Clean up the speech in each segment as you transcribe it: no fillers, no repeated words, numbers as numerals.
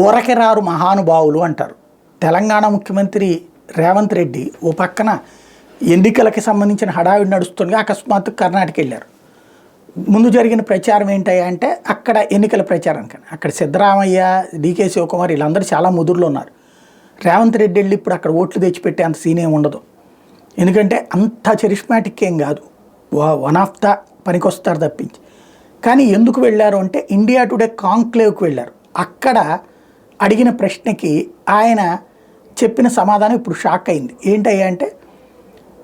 ఊరకి రారు మహానుభావులు అంటారు. తెలంగాణ ముఖ్యమంత్రి రేవంత్ రెడ్డి ఓ పక్కన ఎన్నికలకి సంబంధించిన హడావిడి నడుస్తుండగా అకస్మాత్తు కర్ణాటక వెళ్ళారు. ముందు జరిగిన ప్రచారం ఏంటయ్యా అంటే అక్కడ ఎన్నికల ప్రచారం కానీ అక్కడ సిద్ధరామయ్య, డీకే శివకుమార్ వీళ్ళందరూ చాలా ముదురులో ఉన్నారు. రేవంత్ రెడ్డి వెళ్ళి ఇప్పుడు అక్కడ ఓట్లు తెచ్చిపెట్టే అంత సీన్ ఏమి ఉండదు. ఎందుకంటే అంత చరిష్మాటిక్ ఏం కాదు, వన్ ఆఫ్ ద పనికొస్తారు తప్పించి. కానీ ఎందుకు వెళ్ళారు అంటే ఇండియా టుడే కాంక్లేవ్కి వెళ్ళారు. అక్కడ అడిగిన ప్రశ్నకి ఆయన చెప్పిన సమాధానం ఇప్పుడు షాక్ అయింది. ఏంటయ్యా అంటే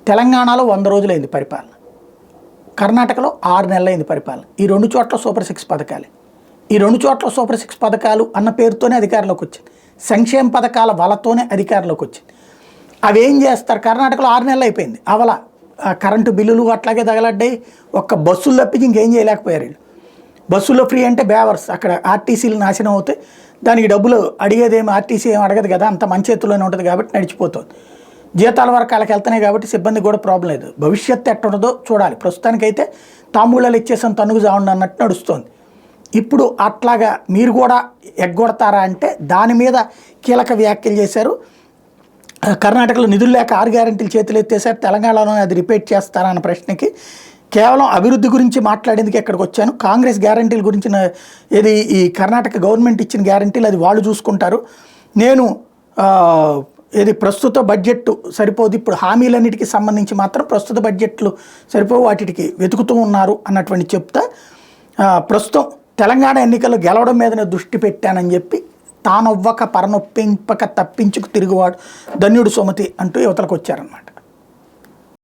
తెలంగాణలో 100 రోజులైంది పరిపాలన, కర్ణాటకలో 6 నెలలైంది పరిపాలన. ఈ 2 చోట్ల సూపర్ 6 పథకాలే. ఈ 2 చోట్ల సూపర్ 6 పథకాలు అన్న పేరుతోనే అధికారంలోకి వచ్చింది. సంక్షేమ పథకాల వలతోనే అధికారంలోకి వచ్చింది. అవి ఏం చేస్తారు? కర్ణాటకలో 6 నెలలు అయిపోయింది అవల, కరెంటు బిల్లులు అట్లాగే తగలడ్డాయి. ఒక్క బస్సులు తప్పించి ఇంకేం చేయలేకపోయారు వీళ్ళు. బస్సులో ఫ్రీ అంటే బేవర్స్, అక్కడ ఆర్టీసీలు నాశనం అవుతాయి. దానికి డబ్బులు అడిగేదేమి ఆర్టీసీ ఏం అడగదు కదా, అంత మంచి ఎత్తులోనే ఉంటుంది కాబట్టి నడిచిపోతుంది. జీతాల వరకు వాళ్ళకి వెళ్తున్నాయి కాబట్టి సిబ్బంది కూడా ప్రాబ్లం లేదు. భవిష్యత్తు ఎట్టుండదో చూడాలి. ప్రస్తుతానికైతే తాంబూలాలు ఇచ్చేసాం తనుగు జావండి అన్నట్టు నడుస్తుంది. ఇప్పుడు అట్లాగా మీరు కూడా ఎగ్గొడతారా అంటే దాని మీద కీలక వ్యాఖ్యలు చేశారు. కర్ణాటకలో నిధులు లేక 6 గ్యారెంటీలు చేతులు ఎత్తేసారు, తెలంగాణలోనే అది రిపీట్ చేస్తారా అన్న ప్రశ్నకి కేవలం అభివృద్ధి గురించి మాట్లాడేందుకు ఎక్కడికి వచ్చాను, కాంగ్రెస్ గ్యారెంటీల గురించి ఏది ఈ కర్ణాటక గవర్నమెంట్ ఇచ్చిన గ్యారెంటీలు అది వాళ్ళు చూసుకుంటారు, నేను ఏది ప్రస్తుత బడ్జెట్ సరిపోదు, ఇప్పుడు హామీలన్నిటికీ సంబంధించి మాత్రం ప్రస్తుత బడ్జెట్లు సరిపోవు, వాటికి వెతుకుతూ ఉన్నారు అన్నటువంటి చెప్తా ప్రస్తుతం తెలంగాణ ఎన్నికల్లో గెలవడం మీదనే దృష్టి పెట్టానని చెప్పి తానొవ్వక పరనొప్పింపక తప్పించుకు తిరుగువాడు ధన్యుడు సుమతి అంటూ యువతలకు వచ్చారనమాట.